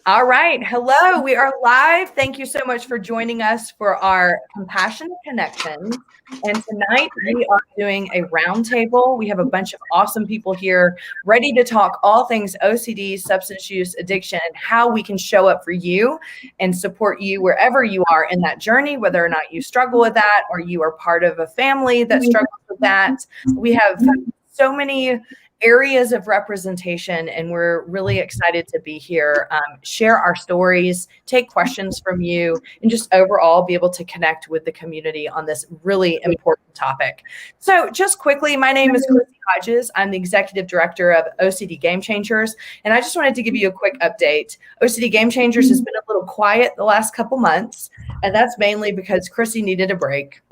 All right. Hello. We are live. Thank you so much for joining us for our Compassionate Connections. And tonight we are doing a roundtable. We have a bunch of awesome people here ready to talk all things OCD, substance use, addiction, and how we can show up for you and support you wherever you are in that journey, whether or not you struggle with that or you are part of a family that struggles with that. We have so many areas of representation, and we're really excited to be here, share our stories, take questions from you, and just overall be able to connect with the community on this really important topic. So just quickly, my name is Chrissy Hodges. I'm the executive director of OCD Gamechangers, and I just wanted to give you a quick update. OCD Gamechangers has been a little quiet the last couple months, and that's mainly because Chrissy needed a break.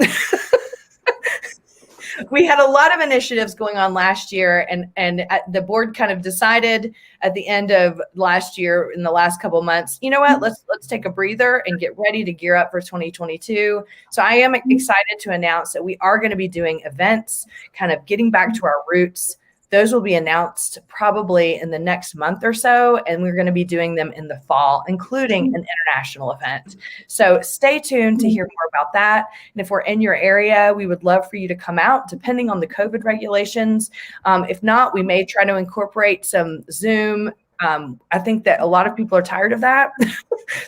We had a lot of initiatives going on last year, and the board kind of decided at the end of last year, in the last couple of months, you know what, let's take a breather and get ready to gear up for 2022. So I am excited to announce that we are going to be doing events, kind of getting back to our roots. Those will be announced probably in the next month or so, and we're going to be doing them in the fall, including an international event. So stay tuned to hear more about that. And if we're in your area, we would love for you to come out, depending on the COVID regulations. If not, we may try to incorporate some Zoom. I think that a lot of people are tired of that.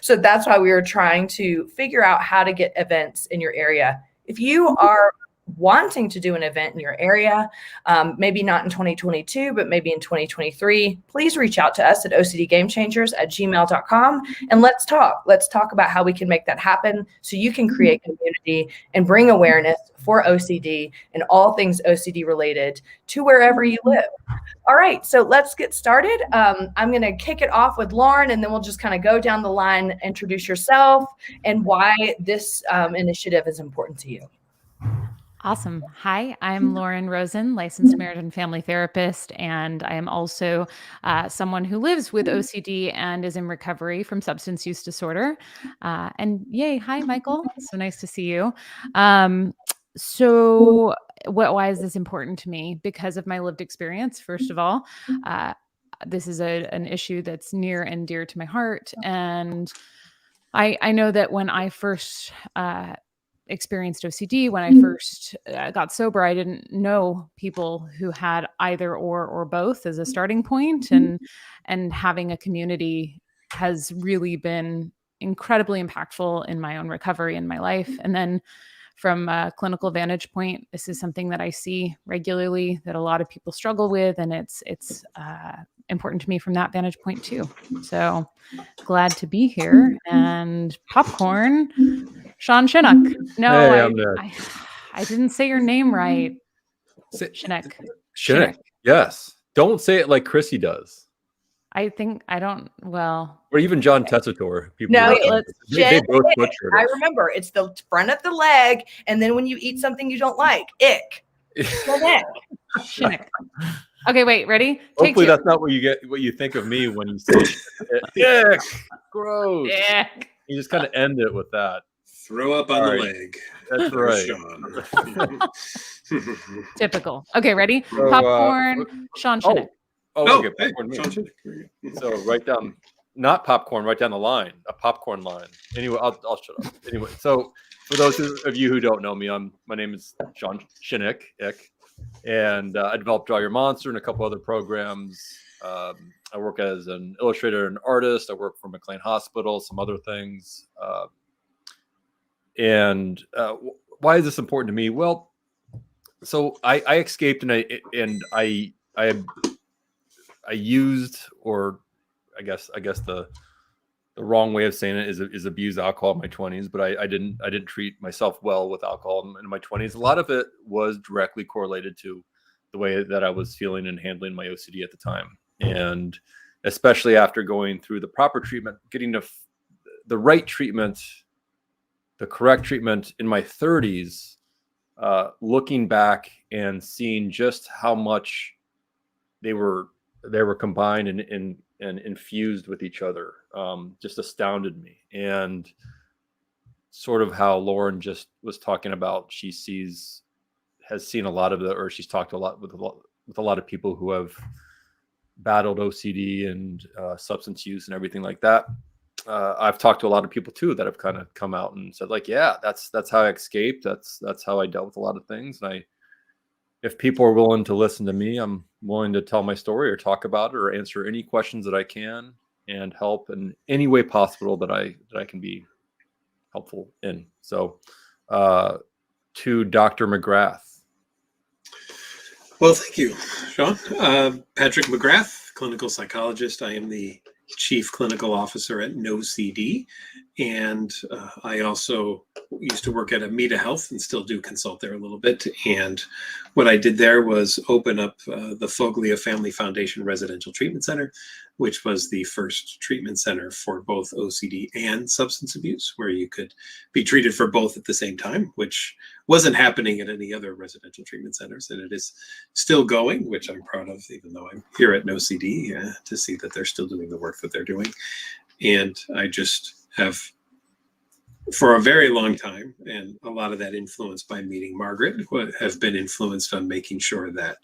So that's why we were trying to figure out how to get events in your area. If you are wanting to do an event in your area, maybe not in 2022, but maybe in 2023, please reach out to us at ocdgamechangers@gmail.com and let's talk. Let's talk about how we can make that happen so you can create community and bring awareness for OCD and all things OCD related to wherever you live. All right, so let's get started. I'm going to kick it off with Lauren, and then we'll just kind of go down the line, introduce yourself and why this initiative is important to you. Awesome. Hi, I'm Lauren Rosen, licensed marriage and family therapist, and I am also someone who lives with OCD and is in recovery from substance use disorder. And yay, hi, Michael. So nice to see you. Why is this important to me? Because of my lived experience, first of all. This is an issue that's near and dear to my heart. And I know that when I first experienced OCD, when I first got sober, I didn't know people who had either or both as a starting point, and having a community has really been incredibly impactful in my own recovery in my life. And then from a clinical vantage point, this is something that I see regularly that a lot of people struggle with, and it's important to me from that vantage point too. So glad to be here. And popcorn, Sean Shinnock. No, hey, I didn't say your name right. Shinnock. Yes. Don't say it like Chrissy does. I think I don't. Well, or even John Tessitore. No, they both butchered it. I remember it's the front of the leg, and then when you eat something you don't like, ick. Shinnock. Okay, wait, ready? Hopefully that's not what you think of me when you say ick. Gross. Ick. You just kind of end it with that. Throw up on the leg. That's right. Typical. Okay, ready? So, popcorn, Sean Shinnock. Okay. Popcorn, Sean Shinnock. So write down, not popcorn, write down the line, a popcorn line. Anyway, I'll shut up. Anyway, so for those of you who don't know me, my name is Sean Shinnock, and I developed Draw Your Monster and a couple other programs. I work as an illustrator and artist. I work for McLean Hospital, some other things. Why is this important to me? Well, so I escaped and I used, or I guess the wrong way of saying it is abuse alcohol in my 20s, but I didn't treat myself well with alcohol in my 20s. A lot of it was directly correlated to the way that I was feeling and handling my OCD at the time. And especially after going through the proper treatment, getting the right treatment, the correct treatment in my 30s, looking back and seeing just how much they were combined and infused with each other, just astounded me. And sort of how Lauren just was talking about, she's seen a lot of she's talked a lot with a lot of people who have battled OCD and substance use and everything like that. I've talked to a lot of people too that have kind of come out and said like, yeah, that's how I escaped. That's how I dealt with a lot of things. And if people are willing to listen to me, I'm willing to tell my story or talk about it or answer any questions that I can and help in any way possible that I can be helpful in. So to Dr. McGrath. Well, thank you, Sean. Patrick McGrath, clinical psychologist. I am the chief clinical officer at NoCD. And I also used to work at Amita Health and still do consult there a little bit. And what I did there was open up the Foglia Family Foundation Residential Treatment Center, which was the first treatment center for both OCD and substance abuse, where you could be treated for both at the same time, which wasn't happening at any other residential treatment centers. And it is still going, which I'm proud of, even though I'm here at NoCD, to see that they're still doing the work that they're doing. And I just have, for a very long time, and a lot of that influenced by meeting Margaret, have been influenced on making sure that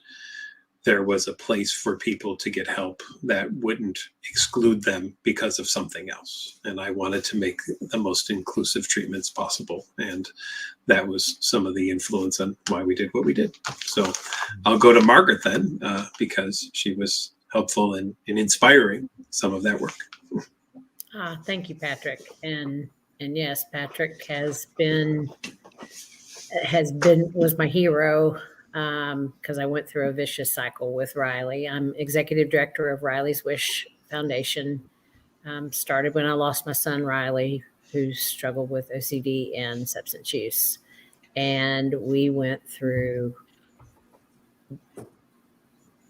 there was a place for people to get help that wouldn't exclude them because of something else. And I wanted to make the most inclusive treatments possible. And that was some of the influence on why we did what we did. So I'll go to Margaret then, because she was helpful in inspiring some of that work. Thank you, Patrick. And yes, Patrick was my hero, because I went through a vicious cycle with Riley. I'm executive director of Riley's Wish Foundation. Started when I lost my son, Riley, who struggled with OCD and substance use. And we went through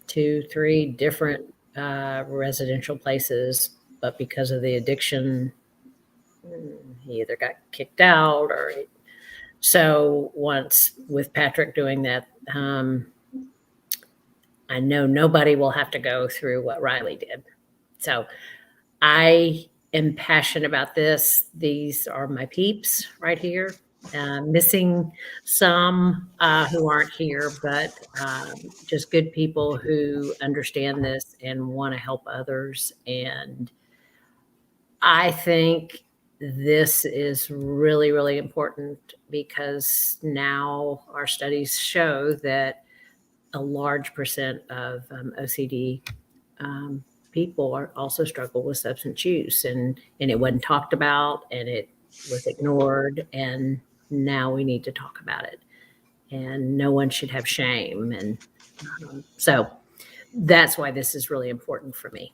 2-3 different residential places, but because of the addiction, he either got kicked out or... So once with Patrick doing that, I know nobody will have to go through what Riley did. So I am passionate about this. These are my peeps right here. Missing some who aren't here, but just good people who understand this and want to help others. And I think this is really, really important, because now our studies show that a large percent of OCD people also struggle with substance use, and it wasn't talked about, and it was ignored, and now we need to talk about it, and no one should have shame. And so that's why this is really important for me.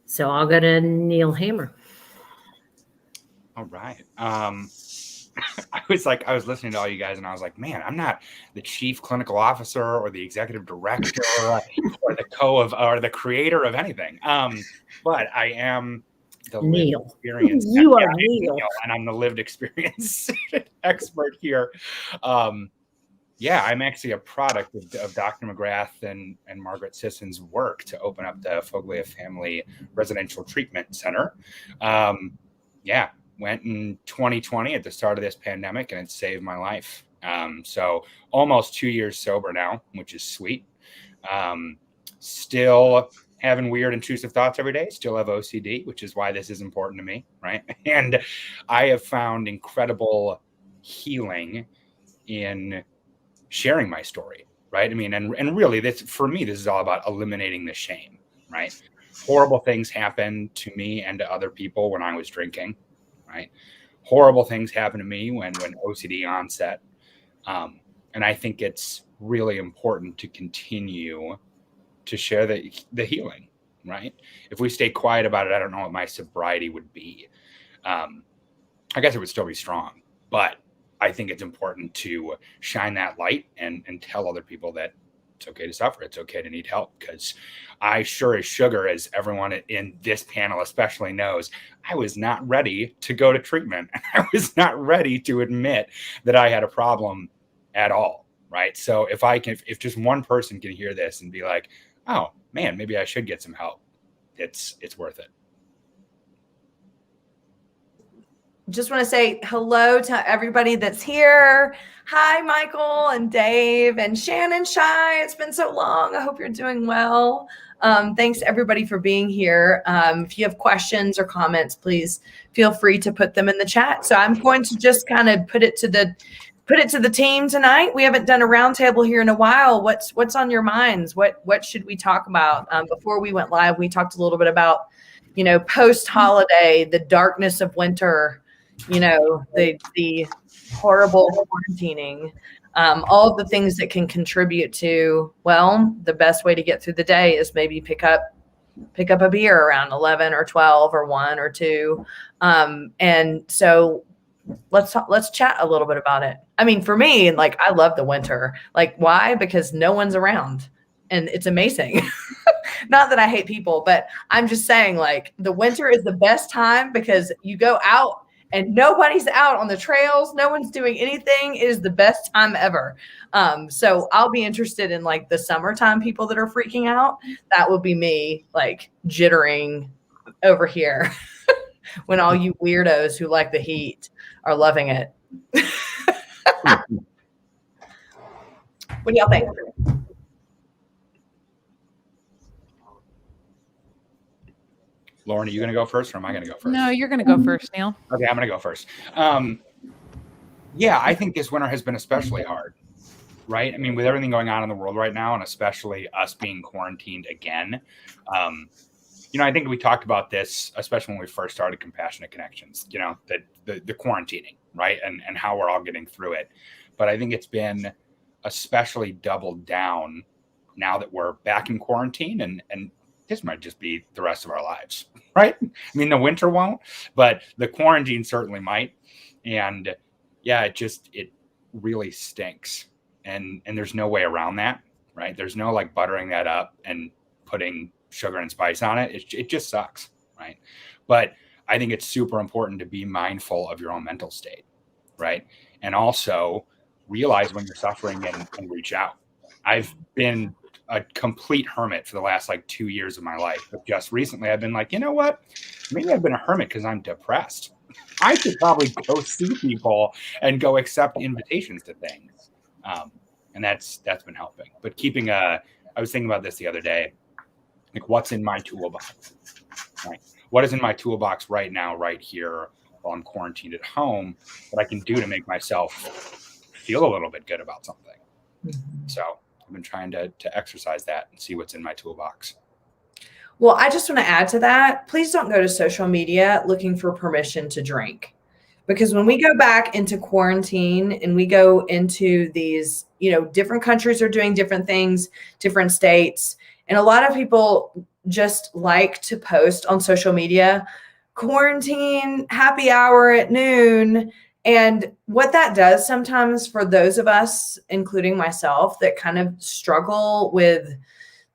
So I'll go to Neil Hammer. All right. I was listening to all you guys and I was like, man, I'm not the chief clinical officer or the executive director or the creator of anything. But I am the Neil. lived experience. You are Neil. And I'm the lived experience expert here. I'm actually a product of Dr. McGrath and Margaret Sisson's work to open up the Foglia Family Residential Treatment Center. Went in 2020 at the start of this pandemic, and it saved my life. So almost 2 years sober now, which is sweet. Still having weird intrusive thoughts every day, still have OCD, which is why this is important to me, right? And I have found incredible healing in sharing my story, right? I mean, and really, for me, this is all about eliminating the shame, right? Horrible things happened to me and to other people when I was drinking. Right? Horrible things happened to me when OCD onset. And I think it's really important to continue to share the healing, right? If we stay quiet about it, I don't know what my sobriety would be. I guess it would still be strong, but I think it's important to shine that light and tell other people that it's okay to suffer. It's okay to need help, because I sure as sugar, as everyone in this panel especially knows, I was not ready to go to treatment. I was not ready to admit that I had a problem at all, right? So if just one person can hear this and be like, oh man, maybe I should get some help, it's worth it. Just want to say hello to everybody that's here. Hi, Michael and Dave and Shannon Shy. It's been so long. I hope you're doing well. Thanks everybody for being here. If you have questions or comments, please feel free to put them in the chat. So I'm going to just kind of put it to the team tonight. We haven't done a roundtable here in a while. What's on your minds? What should we talk about? Before we went live, we talked a little bit about, post-holiday, the darkness of winter, the horrible quarantining, all of the things that can contribute to, well, the best way to get through the day is maybe pick up a beer around 11 or 12 or 1 or 2. And so let's chat a little bit about it. I mean, for me, like, I love the winter. Like, why? Because no one's around and it's amazing. Not that I hate people, but I'm just saying, like, the winter is the best time because you go out and nobody's out on the trails. No one's doing anything. It is the best time ever. So I'll be interested in, like, the summertime people that are freaking out. That would be me, like, jittering over here when all you weirdos who like the heat are loving it. What do y'all think? Lauren, are you going to go first or am I going to go first? No, you're going to go first, Neil. Okay, I'm going to go first. Yeah, I think this winter has been especially hard, right? I mean, with everything going on in the world right now, and especially us being quarantined again, I think we talked about this, especially when we first started Compassionate Connections, the quarantining, right? And how we're all getting through it. But I think it's been especially doubled down now that we're back in quarantine, and this might just be the rest of our lives, right? I mean, the winter won't, but the quarantine certainly might. And yeah, it really stinks. And there's no way around that, right? There's no like buttering that up and putting sugar and spice on it. It just sucks, right? But I think it's super important to be mindful of your own mental state, right? And also realize when you're suffering and reach out. I've been a complete hermit for the last 2 years of my life. But just recently I've been like, you know what? Maybe I've been a hermit because I'm depressed. I should probably go see people and go accept invitations to things. And that's been helping. But I was thinking about this the other day, like, what's in my toolbox, right? What is in my toolbox right now, right here, while I'm quarantined at home, that I can do to make myself feel a little bit good about something? Mm-hmm. So I've been trying to exercise that and see what's in my toolbox. Well, I just want to add to that. Please don't go to social media looking for permission to drink, because when we go back into quarantine and we go into these, different countries are doing different things, different states. And a lot of people just like to post on social media, quarantine happy hour at noon. And what that does sometimes for those of us, including myself, that kind of struggle with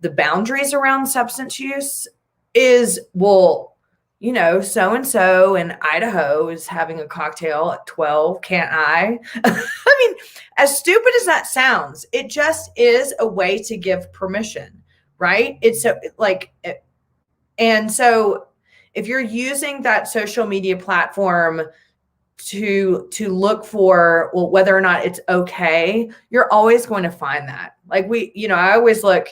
the boundaries around substance use is, well, so-and-so in Idaho is having a cocktail at 12. Can't I? I mean, as stupid as that sounds, it just is a way to give permission, right? It's and so if you're using that social media platform to look for, well, whether or not it's okay, you're always going to find that. Like I always look,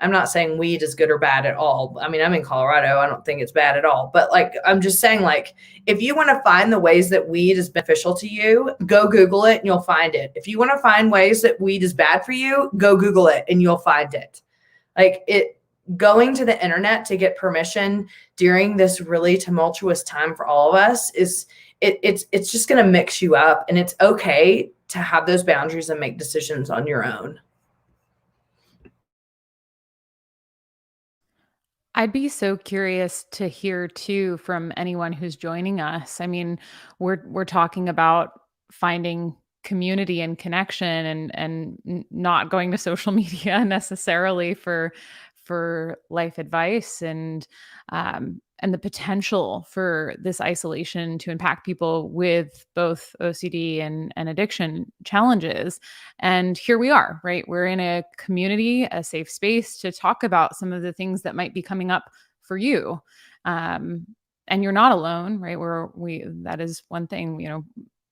I'm not saying weed is good or bad at all. I mean, I'm in Colorado. I don't think it's bad at all. But I'm just saying, if you want to find the ways that weed is beneficial to you, go Google it and you'll find it. If you want to find ways that weed is bad for you, go Google it and you'll find it. Going to the internet to get permission during this really tumultuous time for all of us it's just going to mix you up, and it's okay to have those boundaries and make decisions on your own. I'd be so curious to hear too from anyone who's joining us. I mean, we're talking about finding community and connection and not going to social media necessarily for life advice and the potential for this isolation to impact people with both OCD and addiction challenges. And here we are, right? We're in a community, a safe space to talk about some of the things that might be coming up for you. And you're not alone, right? That is one thing,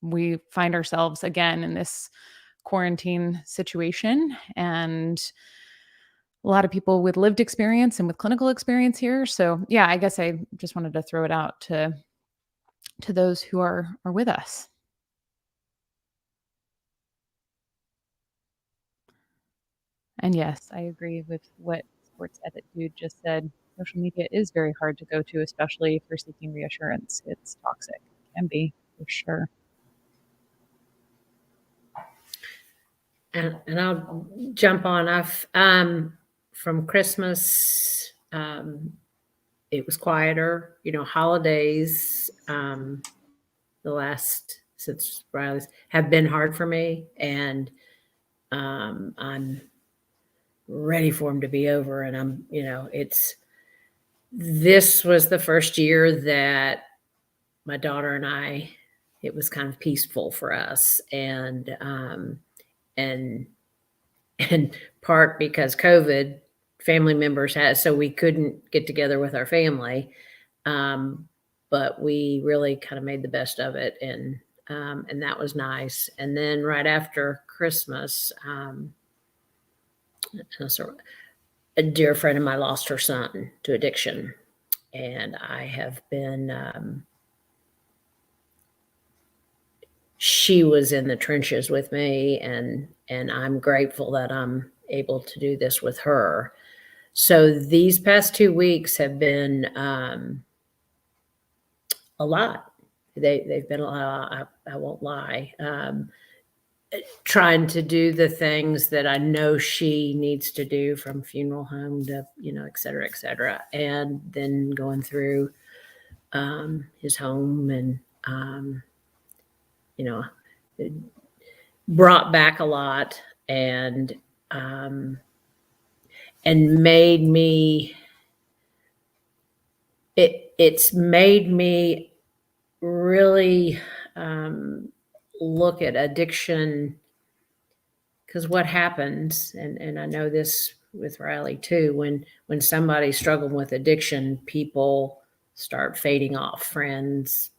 we find ourselves again in this quarantine situation, and a lot of people with lived experience and with clinical experience here. So yeah, I guess I just wanted to throw it out to those who are with us. And yes, I agree with what Sports Edit Dude just said. Social media is very hard to go to, especially for seeking reassurance. It's toxic. It can be, for sure. And I'll jump on. I've from Christmas, it was quieter. Holidays, the last since Riley's have been hard for me, and I'm ready for them to be over. And I'm, this was the first year that my daughter and I, it was kind of peaceful for us, and part because COVID, family members had, so we couldn't get together with our family. But we really kind of made the best of it. And that was nice. And then right after Christmas, a dear friend of mine lost her son to addiction. And I have been, she was in the trenches with me, and I'm grateful that I'm able to do this with her. So these past 2 weeks have been a lot. They've been a lot. I won't lie. Trying to do the things that I know she needs to do, from funeral home to, et cetera, and then going through his home, and it brought back a lot, and made me. It's made me really look at addiction, because what happens, and I know this with Riley too, when somebody's struggling with addiction, people start fading off, friends,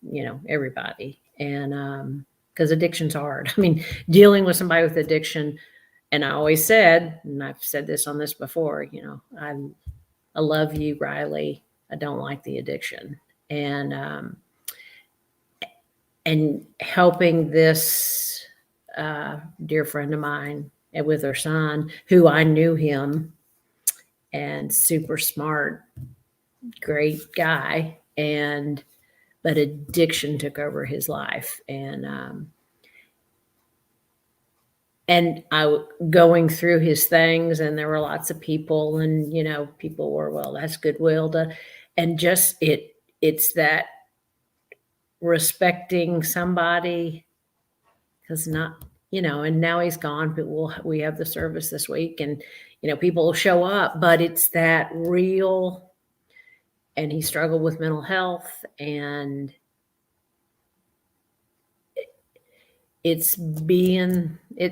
everybody. And because addiction's hard. I mean, dealing with somebody with addiction, and I always said, and I've said this on this before, I love you, Riley. I don't like the addiction. And helping this dear friend of mine, and with her son, who I knew him, and super smart, great guy, but addiction took over his life. And I going through his things, and there were lots of people, and people were, well, that's goodwill and just it's that respecting somebody, because not, and now he's gone, but we have the service this week, and people will show up, but it's that real. And he struggled with mental health, and it's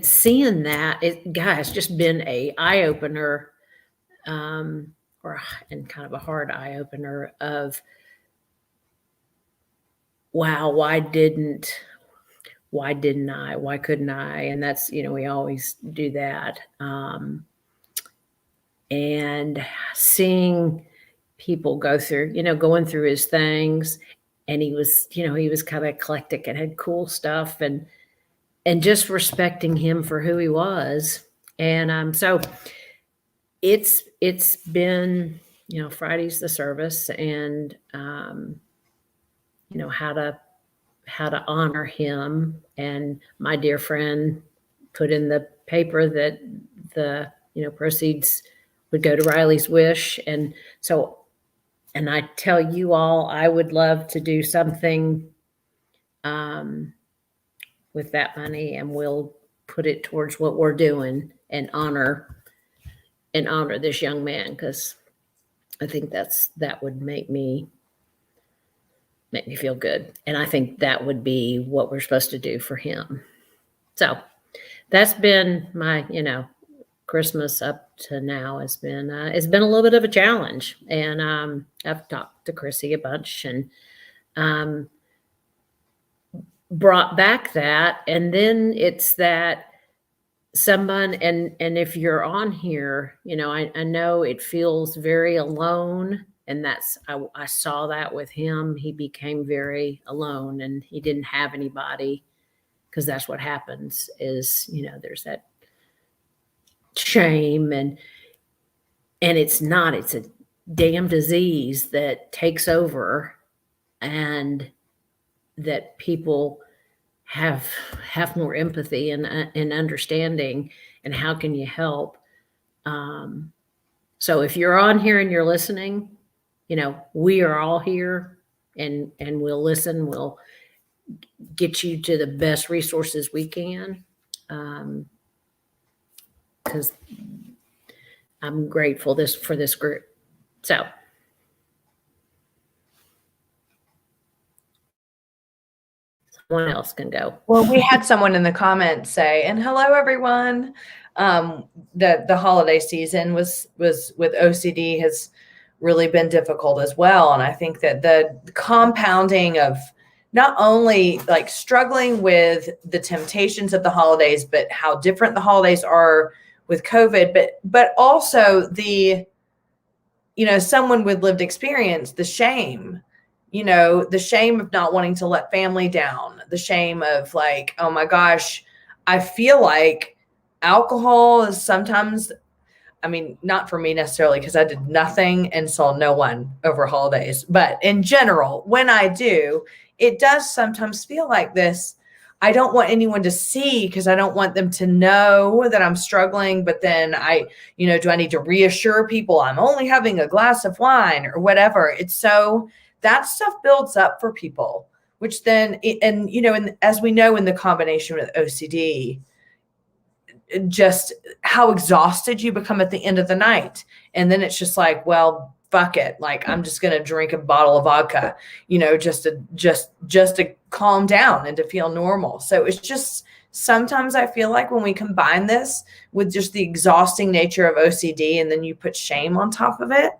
seeing that guys, just been a eye opener, and kind of a hard eye opener of, wow, why couldn't I? And that's, we always do that. And seeing people go through, going through his things, and he was kind of eclectic and had cool stuff, and just respecting him for who he was. And so it's been, Friday's the service, and how to honor him. And my dear friend put in the paper that the proceeds would go to Riley's wish. And so, and I tell you all, I would love to do something with that money, and we'll put it towards what we're doing, and honor this young man, because I think that would make me feel good. And I think that would be what we're supposed to do for him. So that's been my, Christmas up to now has been, it's been a little bit of a challenge. And I've talked to Chrissy a bunch, and brought back that. And then it's that someone, and if you're on here, you know, I know it feels very alone, and that's I saw that with him. He became very alone, and he didn't have anybody, because that's what happens is, you know, there's that shame, and it's a damn disease that takes over, and that people have more empathy and understanding, and how can you help. So if you're on here and you're listening, you know, we are all here, and we'll listen. We'll get you to the best resources we can, because I'm grateful for this group. So someone else can go. Well, we had someone in the comments say, and hello, everyone. The holiday season was with OCD has really been difficult as well. And I think that the compounding of not only like struggling with the temptations of the holidays, but how different the holidays are with COVID, but also the, you know, someone with lived experience, the shame, you know, the shame of not wanting to let family down, the shame of like, oh my gosh, I feel like alcohol is sometimes, I mean, not for me necessarily, because I did nothing and saw no one over holidays, but in general, when I do, it does sometimes feel like this. I don't want anyone to see, because I don't want them to know that I'm struggling. But then you know, do I need to reassure people I'm only having a glass of wine or whatever? It's so, that stuff builds up for people, which then, and, you know, and as we know, in the combination with OCD, just how exhausted you become at the end of the night. And then it's just like, well, fuck it. Like, I'm just going to drink a bottle of vodka, you know, just to calm down and to feel normal. So it's just, sometimes I feel like when we combine this with just the exhausting nature of OCD, and then you put shame on top of it,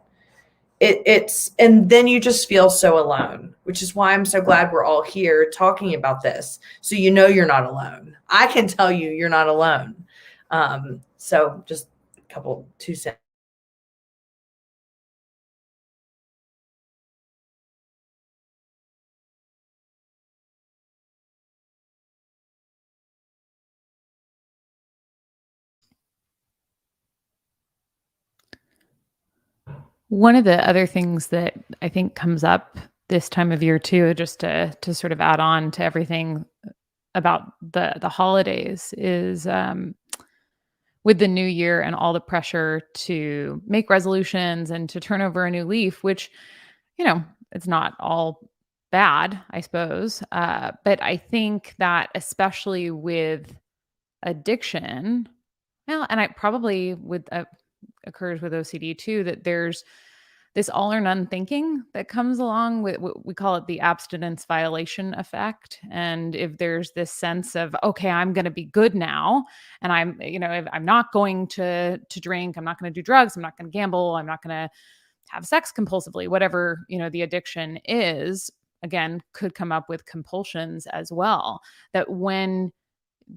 and then you just feel so alone, which is why I'm so glad we're all here talking about this. So, you know, you're not alone. I can tell you, you're not alone. So just a couple, 2 cents. One of the other things that I think comes up this time of year too, just to sort of add on to everything about the holidays, is with the new year and all the pressure to make resolutions and to turn over a new leaf, which, you know, it's not all bad, I suppose. But I think that especially with addiction, well, and I probably with occurs with OCD too, that there's this all or none thinking that comes along with, we call it the abstinence violation effect. And if there's this sense of, okay, I'm going to be good now, and I'm, you know, if I'm not going to drink, I'm not going to do drugs, I'm not going to gamble, I'm not going to have sex compulsively, whatever, you know, the addiction is, again, could come up with compulsions as well. That when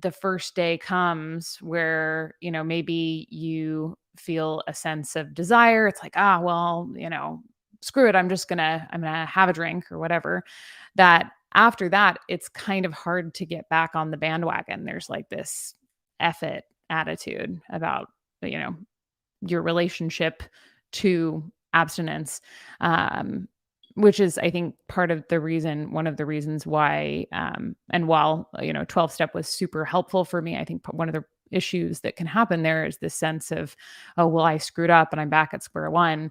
the first day comes where, you know, maybe you feel a sense of desire, it's like, well, you know, screw it, I'm gonna have a drink or whatever, that after that, it's kind of hard to get back on the bandwagon. There's like this F it attitude about, you know, your relationship to abstinence, which is, I think, one of the reasons why, and while, you know, 12-step was super helpful for me, I think one of the issues that can happen there is this sense of, oh, well, I screwed up and I'm back at square one.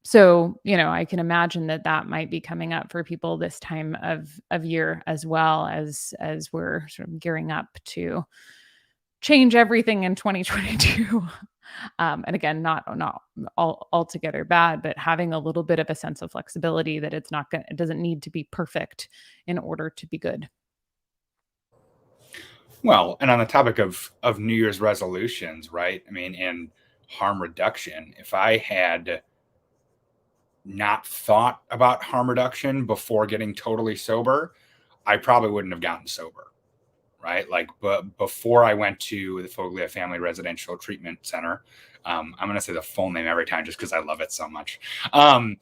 So, you know, I can imagine that might be coming up for people this time of year, as well as we're sort of gearing up to change everything in 2022. And again, not all altogether bad, but having a little bit of a sense of flexibility that it doesn't need to be perfect in order to be good. Well, and on the topic of New Year's resolutions, right? I mean, and harm reduction, if I had not thought about harm reduction before getting totally sober, I probably wouldn't have gotten sober, right? Like, but before I went to the Foglia Family Residential Treatment Center, I'm going to say the full name every time just because I love it so much. I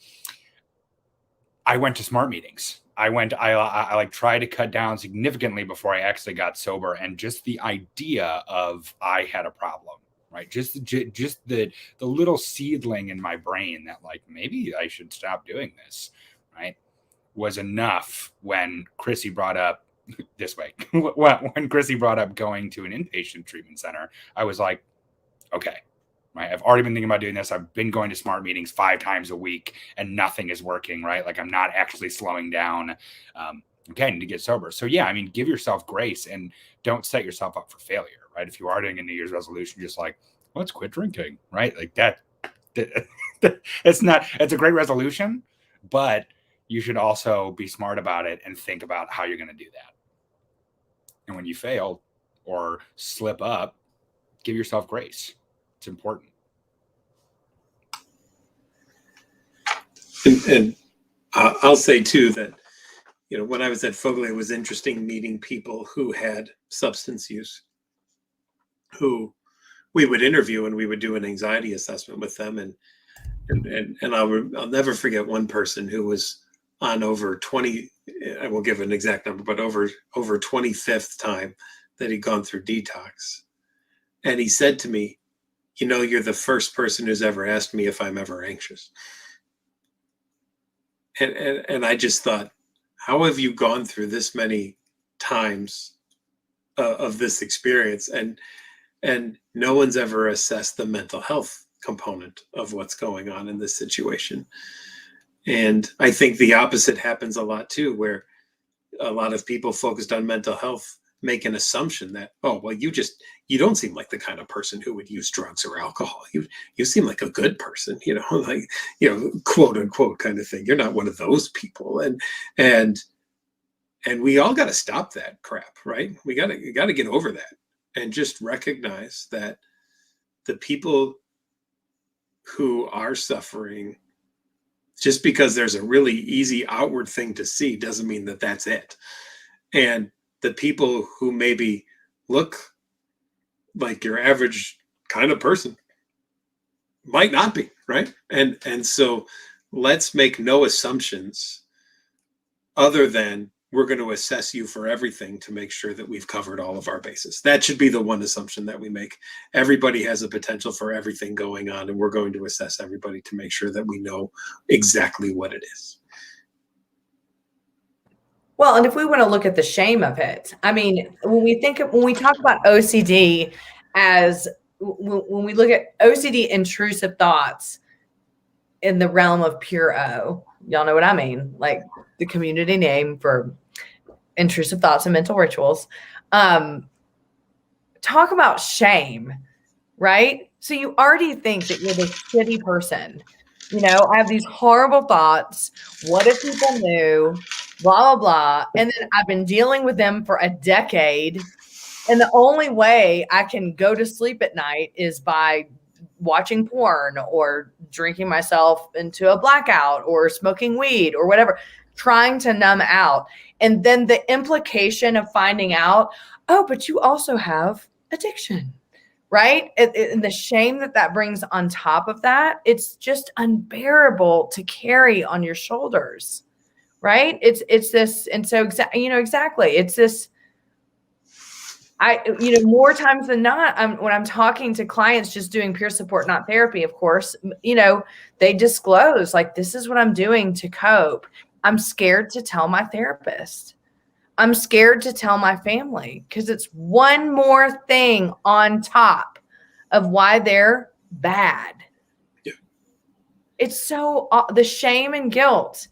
went to SMART meetings. I like tried to cut down significantly before I actually got sober. And just the idea of I had a problem, right? Just the little seedling in my brain that like, maybe I should stop doing this, right? Was enough when Chrissy brought up this way. When Chrissy brought up going to an inpatient treatment center, I was like, okay, right. I've already been thinking about doing this. I've been going to SMART meetings 5 times a week and nothing is working, right? Like I'm not actually slowing down. Okay, I need to get sober. So yeah, I mean, give yourself grace and don't set yourself up for failure, right? If you are doing a New Year's resolution, just like, let's quit drinking, right? Like that it's a great resolution, but you should also be smart about it and think about how you're going to do that. And when you fail or slip up, give yourself grace. It's important. And I'll say too that, you know, when I was at Foglia, it was interesting meeting people who had substance use, who we would interview and we would do an anxiety assessment with them. And I'll never forget one person who was on over 20, I won't give an exact number, but over 25th time that he'd gone through detox. And he said to me, you know, you're the first person who's ever asked me if I'm ever anxious. And I just thought, how have you gone through this many times of this experience? And no one's ever assessed the mental health component of what's going on in this situation. And I think the opposite happens a lot too, where a lot of people focused on mental health make an assumption that, oh, well, you don't seem like the kind of person who would use drugs or alcohol. You seem like a good person, you know, like, you know, quote unquote kind of thing. You're not one of those people. And we all got to stop that crap, right? We got to get over that and just recognize that the people who are suffering, just because there's a really easy outward thing to see doesn't mean that that's it. And the people who maybe look like your average kind of person might not be, right? And so let's make no assumptions other than we're going to assess you for everything to make sure that we've covered all of our bases. That should be the one assumption that we make. Everybody has a potential for everything going on, and we're going to assess everybody to make sure that we know exactly what it is. Well, and if we want to look at the shame of it, I mean, when we talk about OCD as when we look at OCD intrusive thoughts in the realm of pure O, y'all know what I mean, like the community name for intrusive thoughts and mental rituals. Talk about shame, right? So you already think that you're this shitty person. You know, I have these horrible thoughts. What if people knew? Blah, blah, blah. And then I've been dealing with them for a decade. And the only way I can go to sleep at night is by watching porn or drinking myself into a blackout or smoking weed or whatever, trying to numb out. And then the implication of finding out, oh, but you also have addiction, right? And the shame that brings on top of that, it's just unbearable to carry on your shoulders, right? It's this. And so, exactly. It's this. More times than not, when I'm talking to clients just doing peer support, not therapy, of course, they disclose like, this is what I'm doing to cope. I'm scared to tell my therapist. I'm scared to tell my family because it's one more thing on top of why they're bad. Yeah. It's so the shame and guilt.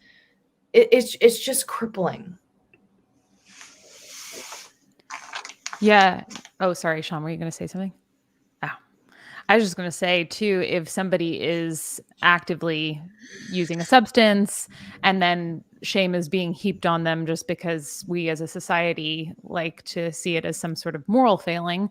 It's just crippling. Yeah. Oh, sorry, Sean, were you going to say something? Oh, I was just going to say too, if somebody is actively using a substance and then shame is being heaped on them just because we as a society like to see it as some sort of moral failing,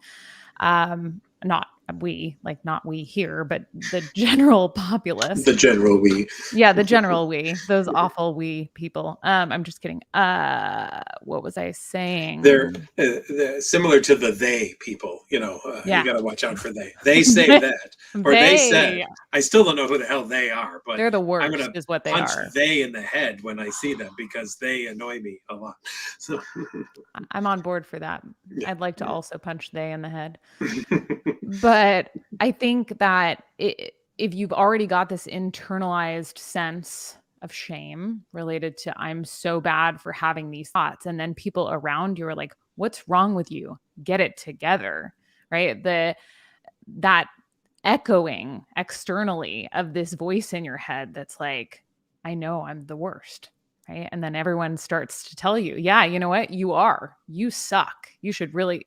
not we, like not we here, but the general populace. The general we. Yeah, the general we, those awful we people. I'm just kidding. What was I saying? They're similar to the they people, you Yeah. got to watch out for they. They say that, or they said. I still don't know who the hell they are, but they're the I'm worst going is what to they punch are. they in the head when I see them because they annoy me a lot. So I'm on board for that. Yeah. I'd like to also punch they in the head. But I think that if you've already got this internalized sense of shame related to I'm so bad for having these thoughts, and then people around you are like, what's wrong with you? Get it together, right? That echoing externally of this voice in your head that's like, I know I'm the worst, right? And then everyone starts to tell you, yeah, you know what? You suck. You should really,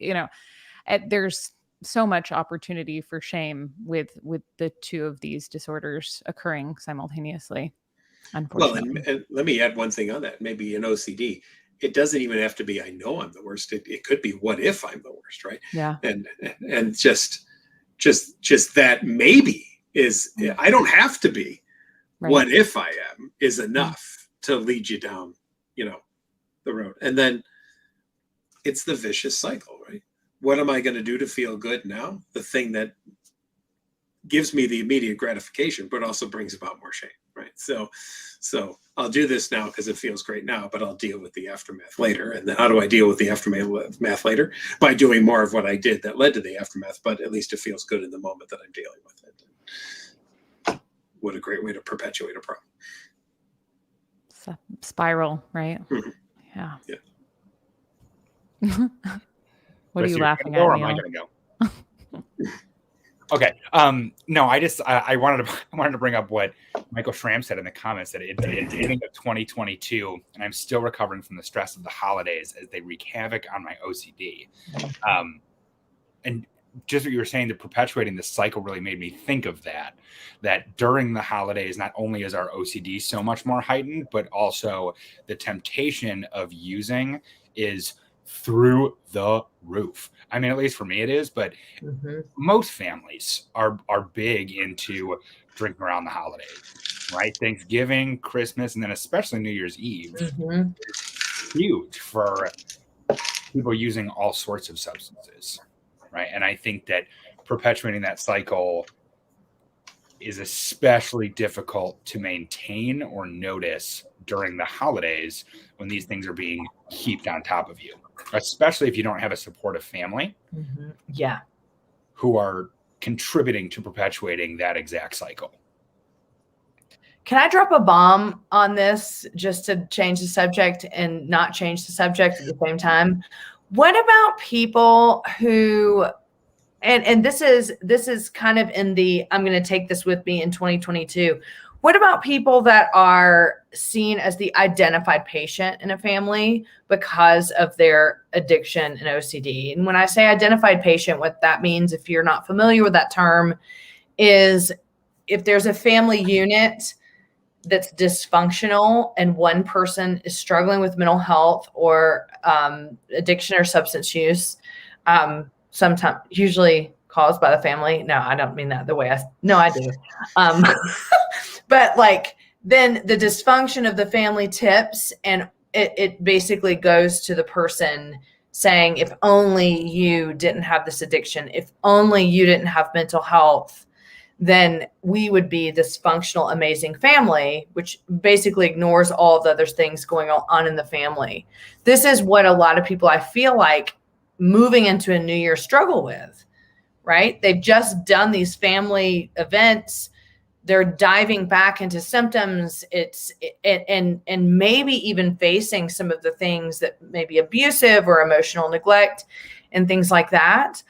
there's so much opportunity for shame with the two of these disorders occurring simultaneously, unfortunately. Well, and let me add one thing on that. Maybe in OCD, it doesn't even have to be I know I'm the worst. It could be what if I'm the worst, right? Yeah. And just that maybe is I don't have to be. Right. What if I am is enough to lead you down, the road. And then it's the vicious cycle, right? What am I going to do to feel good now? The thing that gives me the immediate gratification, but also brings about more shame, right? So I'll do this now because it feels great now, but I'll deal with the aftermath later. And then how do I deal with the aftermath later? By doing more of what I did that led to the aftermath, but at least it feels good in the moment that I'm dealing with it. What a great way to perpetuate a problem. It's a spiral, right? Mm-hmm. Yeah. What are you laughing at? Or am I going to go? Okay. No, I wanted to bring up what Michael Schramm said in the comments that at the beginning of 2022, and I'm still recovering from the stress of the holidays as they wreak havoc on my OCD. And just what you were saying, that perpetuating this cycle really made me think of that during the holidays, not only is our OCD so much more heightened, but also the temptation of using is through the roof. I mean, at least for me it is, but most families are big into drinking around the holidays, right? Thanksgiving, Christmas, and then especially New Year's Eve is huge for people using all sorts of substances, right? And I think that perpetuating that cycle is especially difficult to maintain or notice during the holidays when these things are being heaped on top of you, especially if you don't have a supportive family who are contributing to perpetuating that exact cycle. Can I drop a bomb on this just to change the subject and not change the subject at the same time? What about people who, and this is kind of in the, I'm going to take this with me in 2022. What about people that are seen as the identified patient in a family because of their addiction and OCD? And when I say identified patient, what that means, if you're not familiar with that term, is if there's a family unit that's dysfunctional and one person is struggling with mental health or addiction or substance use, sometimes usually caused by the family. No, I don't mean that the way I do. But then the dysfunction of the family tips, and it basically goes to the person saying, if only you didn't have this addiction, if only you didn't have mental health, then we would be this functional, amazing family, which basically ignores all of the other things going on in the family. This is what a lot of people, I feel like, moving into a new year struggle with, right? They've just done these family events. They're diving back into symptoms. And maybe even facing some of the things that may be abusive or emotional neglect and things like that.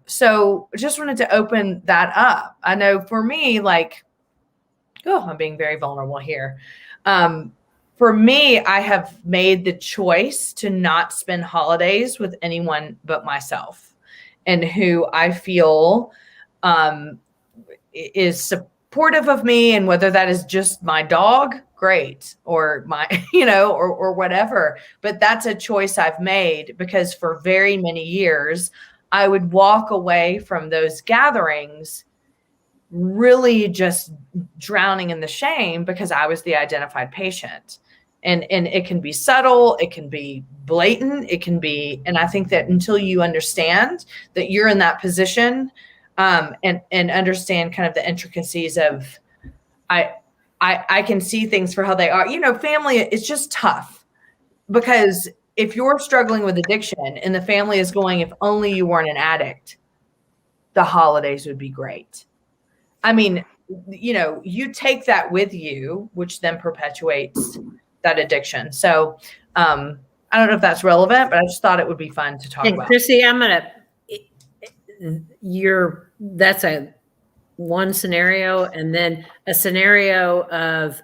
So just wanted to open that up. I know for me, I'm being very vulnerable here. For me, I have made the choice to not spend holidays with anyone but myself, and who I feel is supportive of me. And whether that is just my dog, great, or my, or whatever. But that's a choice I've made because for very many years, I would walk away from those gatherings really just drowning in the shame because I was the identified patient. And it can be subtle, it can be blatant, it can be, and I think that until you understand that you're in that position, and understand kind of the intricacies of, I can see things for how they are. Family, it's just tough because if you're struggling with addiction and the family is going, if only you weren't an addict, the holidays would be great. I mean, you take that with you, which then perpetuates that addiction. So I don't know if that's relevant, but I just thought it would be fun to talk And about. Chrissy, that's a one scenario, and then a scenario of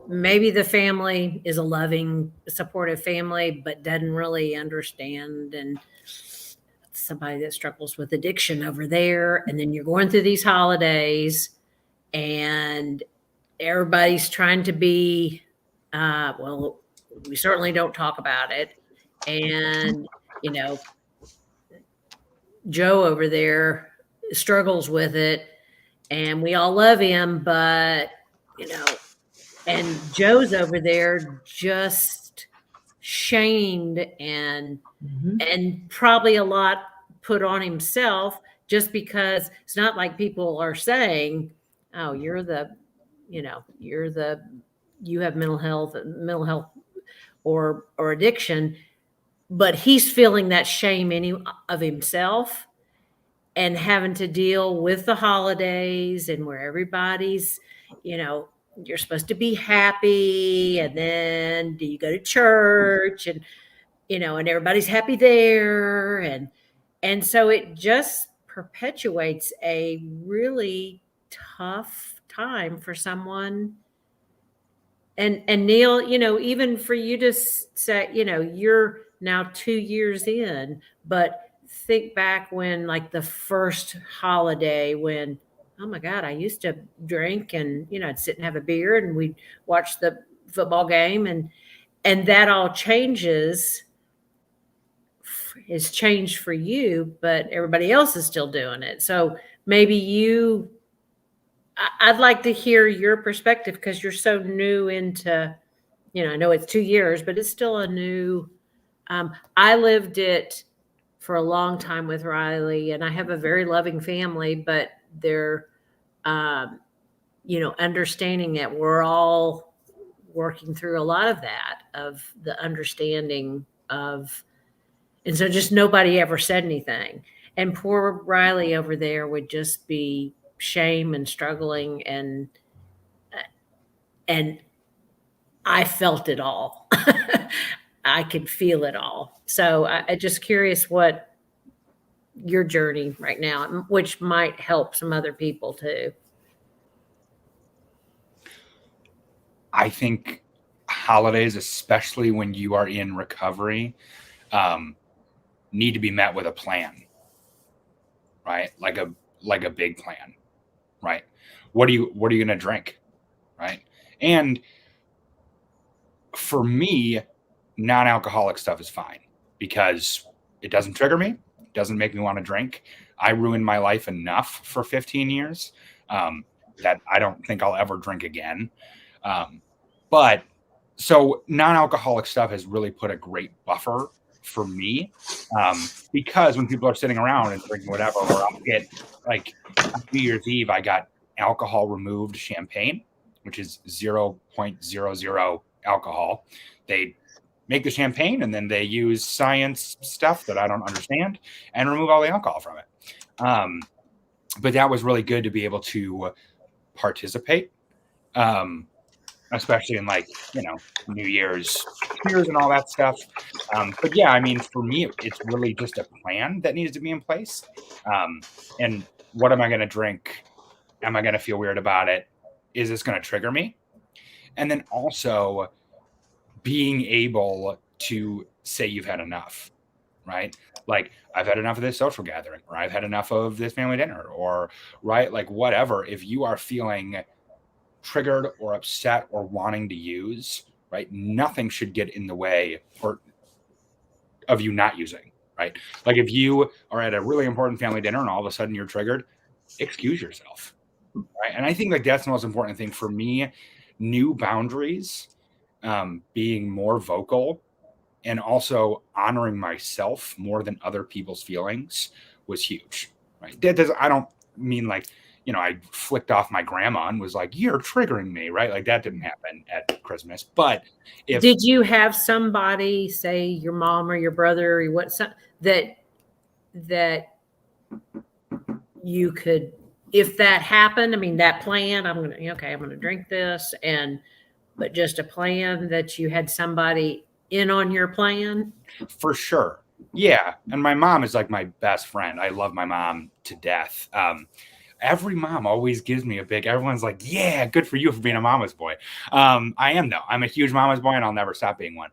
maybe the family is a loving, supportive family, but doesn't really understand, and somebody that struggles with addiction over there. And then you're going through these holidays and everybody's trying to be, well, we certainly don't talk about it. And, Joe over there struggles with it and we all love him, but, and Joe's over there just shamed and probably a lot put on himself, just because it's not like people are saying, oh, you have mental health or addiction, but he's feeling that shame of himself and having to deal with the holidays and where everybody's, you're supposed to be happy. And then do you go to church and, and everybody's happy there. And so it just perpetuates a really tough time for someone. And Neil, even for you to say, you're now 2 years in, but think back when, like, the first holiday when, oh my God, I used to drink and, I'd sit and have a beer and we'd watch the football game and that all changes. It's changed for you, but everybody else is still doing it. So maybe I'd like to hear your perspective because you're so new into, I know it's 2 years, but it's still a new, I lived it for a long time with Riley, and I have a very loving family, but they're, understanding that we're all working through a lot of that, of the understanding of, and so just nobody ever said anything. And poor Riley over there would just be shame and struggling, and I felt it all. I could feel it all. So I just curious what your journey right now, which might help some other people too. I think holidays, especially when you are in recovery, need to be met with a plan, right? Like a big plan, right? What are you going to drink, right? And for me, non-alcoholic stuff is fine because it doesn't trigger me. It doesn't make me want to drink. I ruined my life enough for 15 years that I don't think I'll ever drink again. But so non-alcoholic stuff has really put a great buffer for me because when people are sitting around and drinking whatever, or I'll get, like, on New Year's Eve, I got alcohol removed champagne, which is 0.00 alcohol. They make the champagne and then they use science stuff that I don't understand and remove all the alcohol from it. But that was really good to be able to participate, especially in, like, New Year's cheers and all that stuff. But yeah, I mean, for me, it's really just a plan that needs to be in place. And what am I going to drink? Am I going to feel weird about it? Is this going to trigger me? And then also being able to say you've had enough, right? Like, I've had enough of this social gathering, or I've had enough of this family dinner, or, right, like, whatever. If you are feeling triggered or upset or wanting to use, right, nothing should get in the way of you not using, right? Like if you are at a really important family dinner and all of a sudden you're triggered, excuse yourself, right? And I think like that's the most important thing for me. New boundaries, being more vocal, and also honoring myself more than other people's feelings was huge, right? I don't mean like, I flicked off my grandma and was like, you're triggering me, right? Like that didn't happen at Christmas. But did you have somebody, say your mom or your brother or that you could, if that happened, I mean, that plan, I'm going to drink this, but just a plan that you had somebody in on your plan? For sure. Yeah. And my mom is like my best friend. I love my mom to death. Every mom always gives me everyone's like, yeah, good for you for being a mama's boy. I am though. I'm a huge mama's boy and I'll never stop being one.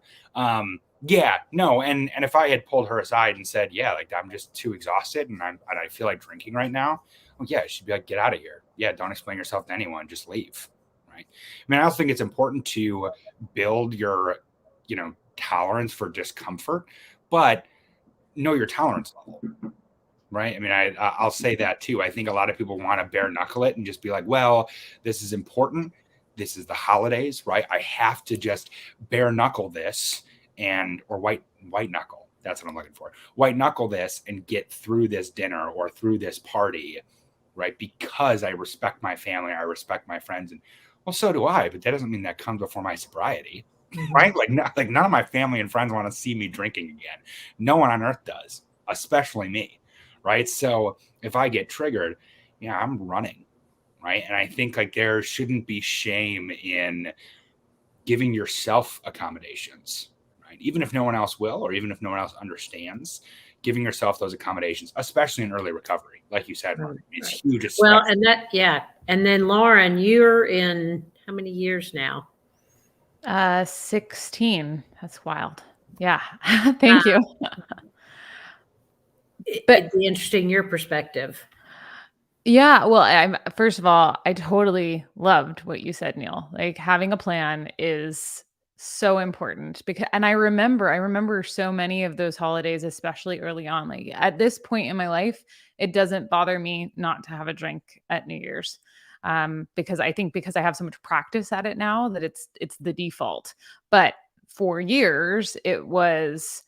Yeah, no. And if I had pulled her aside and said, yeah, like I'm just too exhausted and I feel like drinking right now. Well, yeah, she'd be like, get out of here. Yeah. Don't explain yourself to anyone. Just leave. Right. I mean, I also think it's important to build your, tolerance for discomfort, but know your tolerance level. Right. I mean, I'll say that too. I think a lot of people want to bare knuckle it and just be like, well, this is important. This is the holidays, right? I have to just bare knuckle this or white knuckle. That's what I'm looking for. White knuckle this and get through this dinner or through this party, right? Because I respect my family. I respect my friends. And well, so do I, but that doesn't mean that comes before my sobriety. Right? Like none of my family and friends want to see me drinking again. No one on earth does, especially me. Right. So if I get triggered, I'm running. Right. And I think like there shouldn't be shame in giving yourself accommodations. Right. Even if no one else will, or even if no one else understands, giving yourself those accommodations, especially in early recovery. Like you said, Mark, it's huge. Well, and then Lauren, you're in how many years now? 16. That's wild. Yeah. Thank you. But it'd be interesting, your perspective. Yeah. Well, first of all, I totally loved what you said, Neil. Like having a plan is so important and I remember so many of those holidays, especially early on. Like at this point in my life, it doesn't bother me not to have a drink at New Year's. Because I have so much practice at it now that it's the default. But for years it was,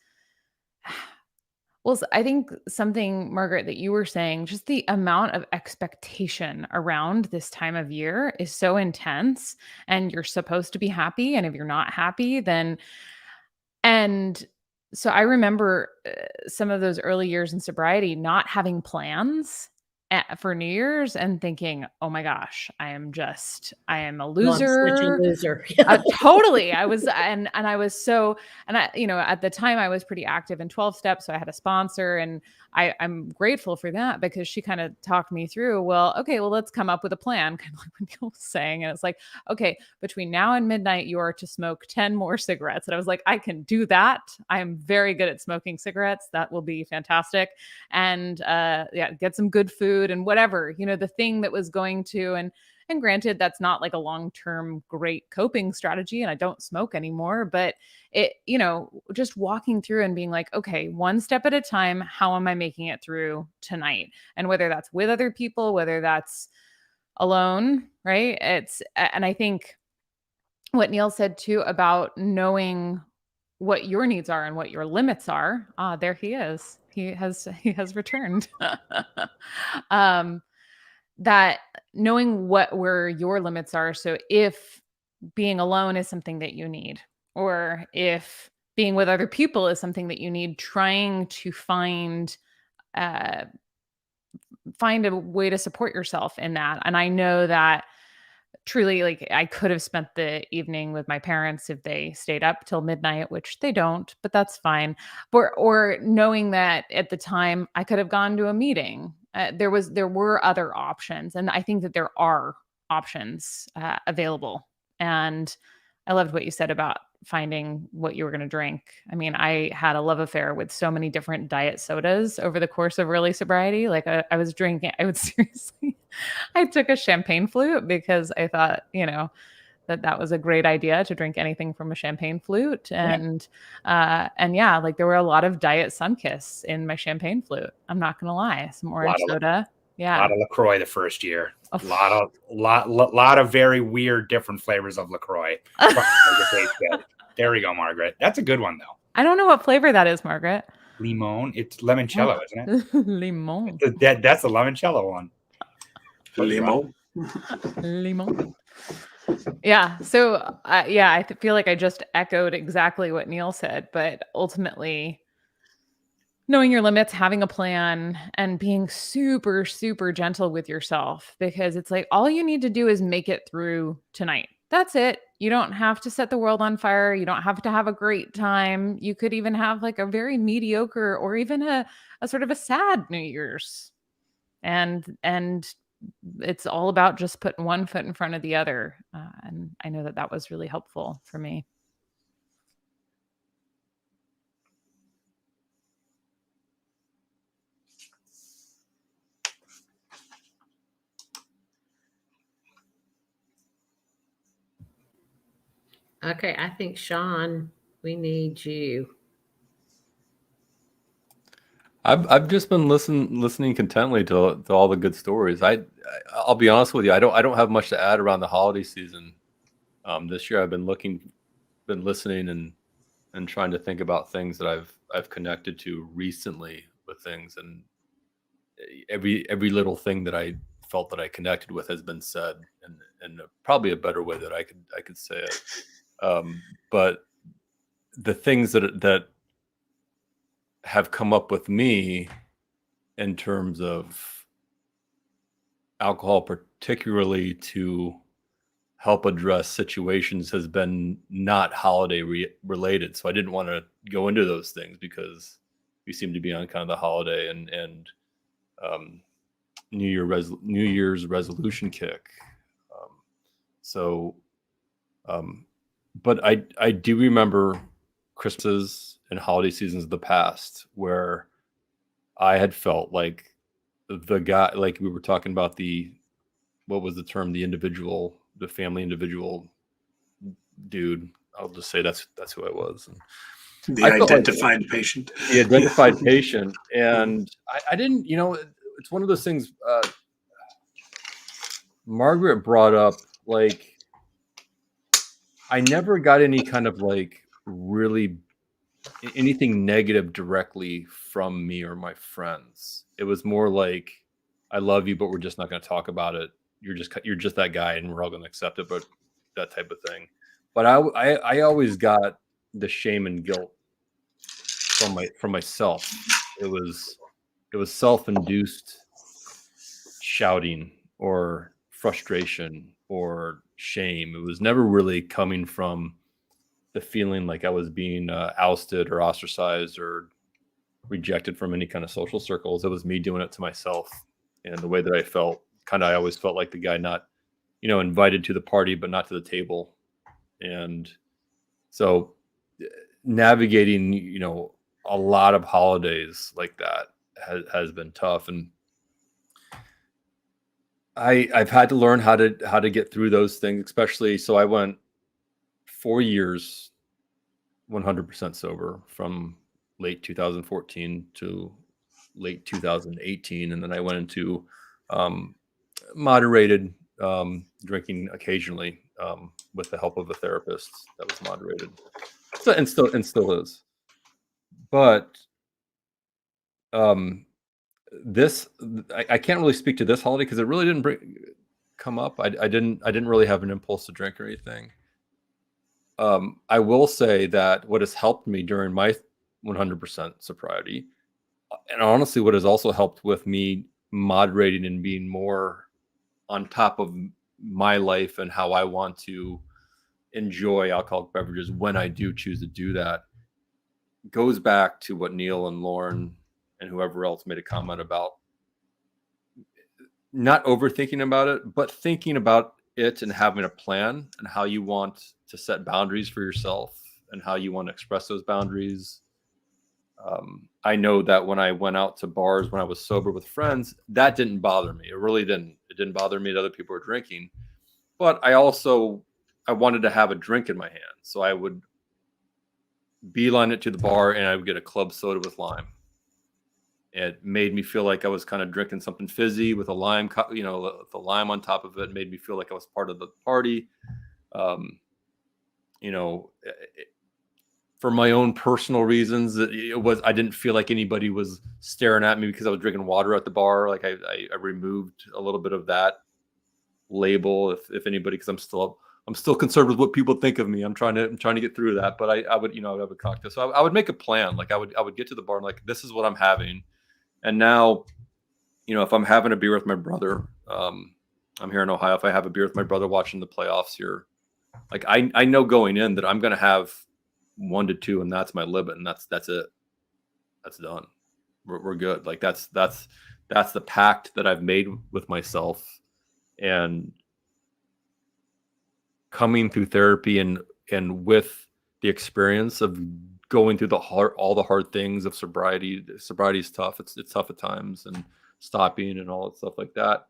well, I think something, Margaret, that you were saying, just the amount of expectation around this time of year is so intense and you're supposed to be happy. And if you're not happy, and so I remember some of those early years in sobriety, not having plans for New Year's and thinking, oh my gosh, I am a loser. Well, I'm such a loser. Totally. I was, and I was so, and I, at the time I was pretty active in 12 steps. So I had a sponsor and I'm grateful for that because she kind of talked me through, let's come up with a plan. Kind of like what Neil was saying. And it's like, okay, between now and midnight, you are to smoke 10 more cigarettes. And I was like, I can do that. I'm very good at smoking cigarettes. That will be fantastic. And get some good food and whatever, the thing that was going to, and granted, that's not like a long-term great coping strategy and I don't smoke anymore, but it, just walking through and being like, okay, one step at a time, how am I making it through tonight? And whether that's with other people, whether that's alone, right? And I think what Neil said too about knowing what your needs are and what your limits are. There he is. He has returned. That knowing where your limits are. So if being alone is something that you need, or if being with other people is something that you need, trying to find a way to support yourself in that. And I know that truly, like I could have spent the evening with my parents if they stayed up till midnight, which they don't, but that's fine. Or knowing that at the time I could have gone to a meeting. There were other options, and I think that there are options available. And I loved what you said about finding what you were going to drink. I mean, I had a love affair with so many different diet sodas over the course of early sobriety. Like I was drinking, I would seriously, I took a champagne flute because I thought, that was a great idea to drink anything from a champagne flute. And yeah, like there were a lot of Diet Sunkiss in my champagne flute. I'm not going to lie. Some orange soda. A Yeah. lot of LaCroix the first year. A lot of very weird, different flavors of LaCroix. There we go, Margaret. That's a good one, though. I don't know what flavor that is, Margaret. Limon. It's limoncello, isn't it? Limon. That's the limoncello one. Limon. Limon. Yeah. So, I feel like I just echoed exactly what Neil said, but ultimately, knowing your limits, having a plan, and being super, super gentle with yourself, because it's like all you need to do is make it through tonight. That's it. You don't have to set the world on fire. You don't have to have a great time. You could even have like a very mediocre or even a sort of a sad New Year's. And it's all about just putting one foot in front of the other. And I know that was really helpful for me. Okay, I think Sean, we need you. I've just been listening contently to all the good stories. I'll be honest with you. I don't have much to add around the holiday season. This year I've been listening and trying to think about things that I've connected to recently with things, and every little thing that I felt that I connected with has been said in probably a better way that I could say it. But the things that have come up with me in terms of alcohol, particularly to help address situations, has been not holiday related. So I didn't want to go into those things because we seem to be on kind of the holiday and New Year's resolution kick. But I do remember Christmases and holiday seasons of the past where I had felt like the guy, like we were talking about what was the term? The family individual dude. I'll just say that's who I was. And The identified patient. The identified patient. And I didn't, it's one of those things. Margaret brought up, like, I never got any kind of like really anything negative directly from me or my friends. It was more like, I love you, but we're just not going to talk about it. You're just that guy, and we're all going to accept it, but that type of thing. But I always got the shame and guilt from myself. It was self-induced shouting or frustration or shame. It was never really coming from the feeling like I was being ousted or ostracized or rejected from any kind of social circles. It was me doing it to myself. And the way that I felt, I always felt like the guy not, invited to the party, but not to the table. And so navigating, a lot of holidays like that has been tough. And I've had to learn how to get through those things, especially. So I went 4 years 100% sober from late 2014 to late 2018. And then I went into moderated drinking occasionally with the help of a therapist that was moderated. So, and still is. But this, I can't really speak to this holiday because it really didn't come up. I didn't really have an impulse to drink or anything. I will say that what has helped me during my 100% sobriety, and honestly, what has also helped with me moderating and being more on top of my life and how I want to enjoy alcoholic beverages when I do choose to do that, goes back to what Neil and Lauren and whoever else made a comment about not overthinking about it, but thinking about it and having a plan and how you want to set boundaries for yourself and how you want to express those boundaries. I know that when I went out to bars when I was sober with friends, that didn't bother me. It really didn't. It didn't bother me that other people were drinking. But I also I wanted to have a drink in my hand. So I would beeline it to the bar and I would get a club soda with lime. It made me feel like I was kind of drinking something fizzy with a lime, the lime on top of it made me feel like I was part of the party. For my own personal reasons, I didn't feel like anybody was staring at me because I was drinking water at the bar. Like I removed a little bit of that label, if anybody, because I'm still concerned with what people think of me. I'm trying to get through that, but I would have a cocktail. So I would make a plan. Like I would get to the bar and like, this is what I'm having. And now, if I'm having a beer with my brother, I'm here in Ohio. If I have a beer with my brother watching the playoffs here, like I know going in that I'm going to have 1 to 2 and that's my limit. And that's it. That's done. We're good. Like that's the pact that I've made with myself. And coming through therapy and with the experience of going through all the hard things of sobriety. Sobriety is tough. It's tough at times, and stopping and all that stuff like that.